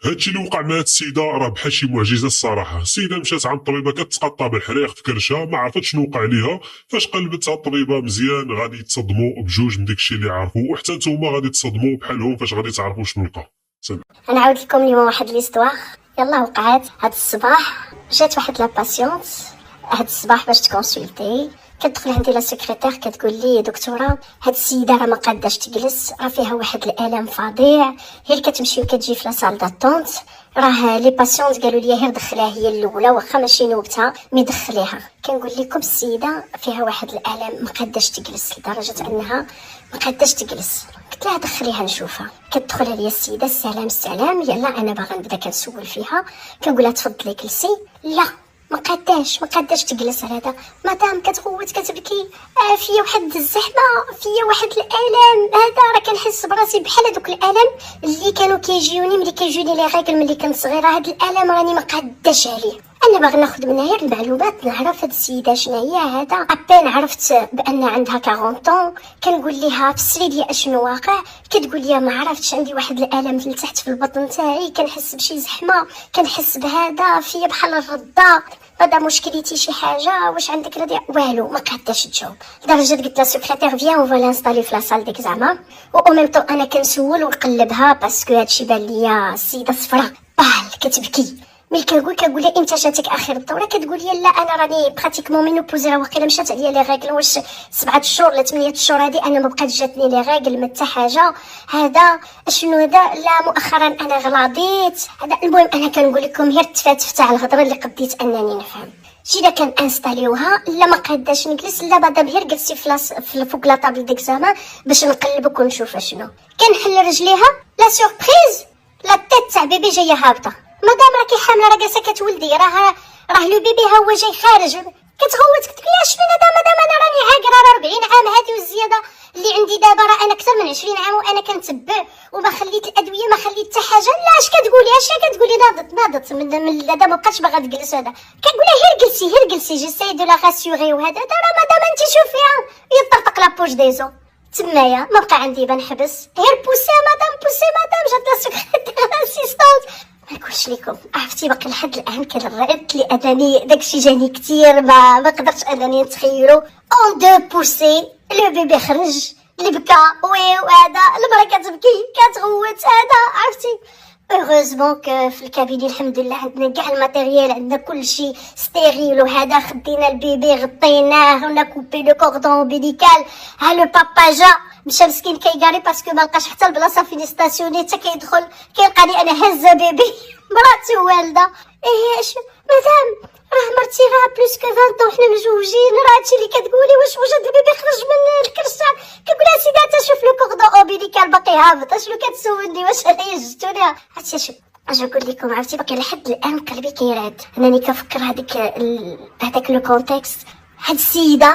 هادشي اللي وقع مع هاد السيده راه بحال شي معجزه الصراحه. السيده مشات عند الطبيبه كتقطع بالحريق في كرشها، ما عرفتش شنو وقع ليها. فاش قلبتها الطبيبه مزيان غادي يتصدموا بجوج من داكشي اللي عرفوا، وحتى نتوما غادي تصدموا بحالهم فاش غادي تعرفوا شنو لقى. نعاود لكم اليوم واحد ليستوار. يلا وقعات هاد الصباح، جات واحد لا باسيونت هاد الصباح باش تكونسلتي. كتدخل عندي لا سكرتير كتقول لي دكتوره هاد السيده راه ما قاداش تجلس، راه فيها واحد الالم فظيع، هي كتمشي وكتجي في لا سال داتونت، راه لي باسيونت قالوا لي غير دخلها هي الاولى واخا ماشي نوبتها مي دخليها. كنقول لكم السيده فيها واحد الالم ما قاداش تجلس لدرجه انها ما قاداش تجلس. قلت لها دخليها نشوفها. كتدخل عليا السيده السلام يلا انا باغا نبدا كنسول فيها. كنقولها تفضلي جلسي. لا ما قاداش تجلس على هذا. مدام كتغوت كتبكي، فيا واحد الزحمه، فيا واحد الالم، هذا راه كنحس براسي بحال هذوك الالم اللي كانوا كيجيوني ملي كيجوني لي غيكل ملي كنت صغيره. هذا الالم راني ما قاداش عليه. انا باغي ناخذ منها غير المعلومات، نعرف هاد السيده شنو هي. هذا ابين عرفت بان عندها 40 طون. كنقول ليها فسري لي اشنو واقع. كتقول لي ما عرفتش، عندي واحد الالم لتحت في البطن تاعي، كنحس بشي زحمه، كنحس بهذا فيا بحال الرده. هذا مشكلتي شي حاجه؟ واش عندك رضيع؟ والو ما قاداش تجاوب. لدرجه قلت لا سكرتير فيا اون فوالا انستالي في لاصال ديك زعما، و ميم طون انا كنسول ونقلبها باسكو هادشي بان ليا السيده صفرا بال كتبكي. ملي كنقول لها امتى جاتك اخر الدوره؟ كتقول لي لا انا راني براتيكمون مينوبوز، راه واقيلا مشات عليا لي ريغل، واش 7 شهور ولا 8 شهور هادي انا ما بقات جاتني لي ريغل ما حتى حاجه. هذا شنو هذا؟ لا مؤخرا انا غلاضيت. هذا المهم انا كنقول لكم غير التفاتف تاع الهضره اللي قديت انني نفهم. جينا كنانستاليوها، لا ما قاداش نجلس، لا مادام غير جلستي في فوق لا طابل ديكزامان باش نقلبك ونشوف شنو. كنحل رجليها، لا سوربريز لا تيت تاع بيبي جايه هابطه. مادام راكي حامله راه جالسه كتولدي، راه لو بيبي ها هو جاي خارج. كتغوت كتقول لي اش من هذا؟ مادام انا راني عاقره، راه 40 عام هادي والزياده اللي عندي دابا، راه انا اكثر من 20 عام وانا كنتبع وما خليت الادويه ما خليت حتى حاجه. لا اش كتقولي؟ اش كتقولي؟ ناضت من هذا ما بقاتش باغا تجلس. هذا كنقولها غير جلسي جيساي دو لا راسيوري. وهذا راه مادام انت شوفيها يطرطق لا بوش ديزو تمايا، ما بقى عندي بنحبس. غير بوسي مادام جات لا سكرتير اسيستونت. ما نقولش لكم عرفتي باقي لحد الان كنرعد لي انني داكشي جاني كثير ما قدرتش انني نتخيلو. اون دو بوسي لو بيبي خرج اللي بكى وهذا المراه كتبكي كتغوت. هذا عرفتي اوغوزمون في الكابيني الحمد لله عندنا كاع الماتيريال، عندنا كلشي ستيريل. وهذا خدينا البيبي غطيناه ونا كوبي لو كوردون اومبيليكال. ها لو بابا جا مشى مسكين كيغاري باسكو ما لقاش حتى البلاصه فين ستاسيوني، حتى كيدخل كيلقاني انا هزه بيبي مراتي والده. ايه اش مدام راه مرتي راه بلوس كو 20 طون حنا مزوجين، راه هادشي اللي كتقولي. واش هاد البيبي خرج من الكرش؟ كنقولها سيدي حتى شوف لو كوردون اومبيليكال باقي هابط. اشنو كتسولني؟ واش انا جبتوني؟ عرفتي شوف اش نقول لكم، عرفتي باقي لحد الان قلبي كيرعد انني كنفكر هذاك لو كونتكست. هاد السيده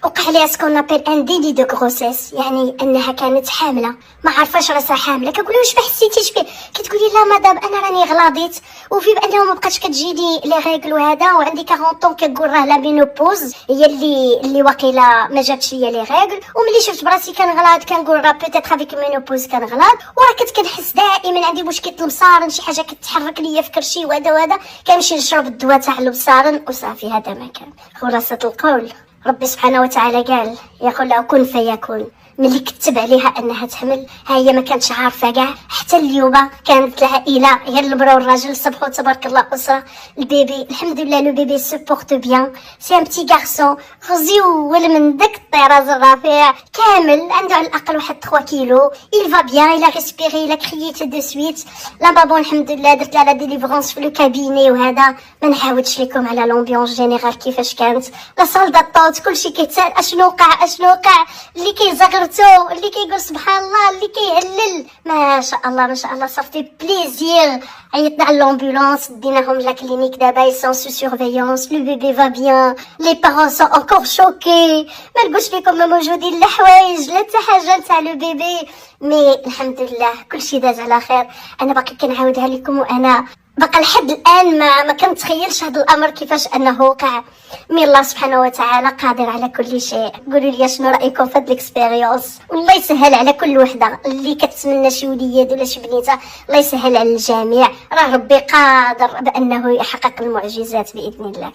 وقع ليها سكون نابيل ان ديلي دو غروسيس، يعني انها كانت حامله ما عارفاش راسها حامله. كنقول واش ما حسيتيش فيه؟ كتقولي لا مدام انا راني غلاضيت وفي بانه ما بقاتش كتجيني لي ريغل وهذا، وعندي 40 طون. كنقول راه لا مينوبوز هي اللي واقيلا ما جاتش ليا لي ريغل. وملي شفت براسي كنغلاض كنقول راه بيتيت افيك مينوبوز كنغلاض. وراه كنت كنحس دائما عندي مشكل المصارن، شي حاجه كتحرك ليا في كرشي وهذا كنمشي نشرب الدواء تاع المصارن وصافي. هذا ما كان. خلاصه القول ربي سبحانه وتعالى قال يقول له كن فيكون. ملي كتب عليها انها تحمل ها هي ما كانتش عارفه كاع. حتى اليوم كانت العائله غير المراه والراجل صبحوا تبارك الله اسره. البيبي الحمد لله لو بيبي سوبورت بيان، سي ان بتي غارسون غزيول من داك الطراز الرفيع كامل، عنده على الاقل واحد 3 كيلو. il va bien, il a respiré, il a crié tout de suite. لا بابا الحمد لله درت لها لا ديليفرونس في لو كابيني. وهذا ما نحاولش لكم على لومبيونس جينيرال كيفاش كانت. لا صال داطوت كلشي كيتسال اشنو وقع اللي كيزغرتو اللي كيقول سبحان الله اللي كيهلل. ما شاء الله صافي بليزير. عيطنا على لومبولانس ديناهم لا كلينيك. دابا ils sont sous surveillance, le bébé va bien, les parents sont encore choqués. ما نقولش لكم ما موجودين لا حوايج لا حتى حاجه تاع لو بيبي. مي الحمد لله كلشي داز على خير. انا باقي كنعاودها لكم وانا بقى لحد الان ما كنتخيلش هذا الامر كيفاش انه وقع. مي الله سبحانه وتعالى قادر على كل شيء. قولوا لي شنو رايكم في هذه الاكسبيريونس؟ والله يسهل على كل وحده اللي كتتمنى شي وليد ولا شي بنيته، الله يسهل على الجميع. راه ربي قادر بانه يحقق المعجزات باذن الله.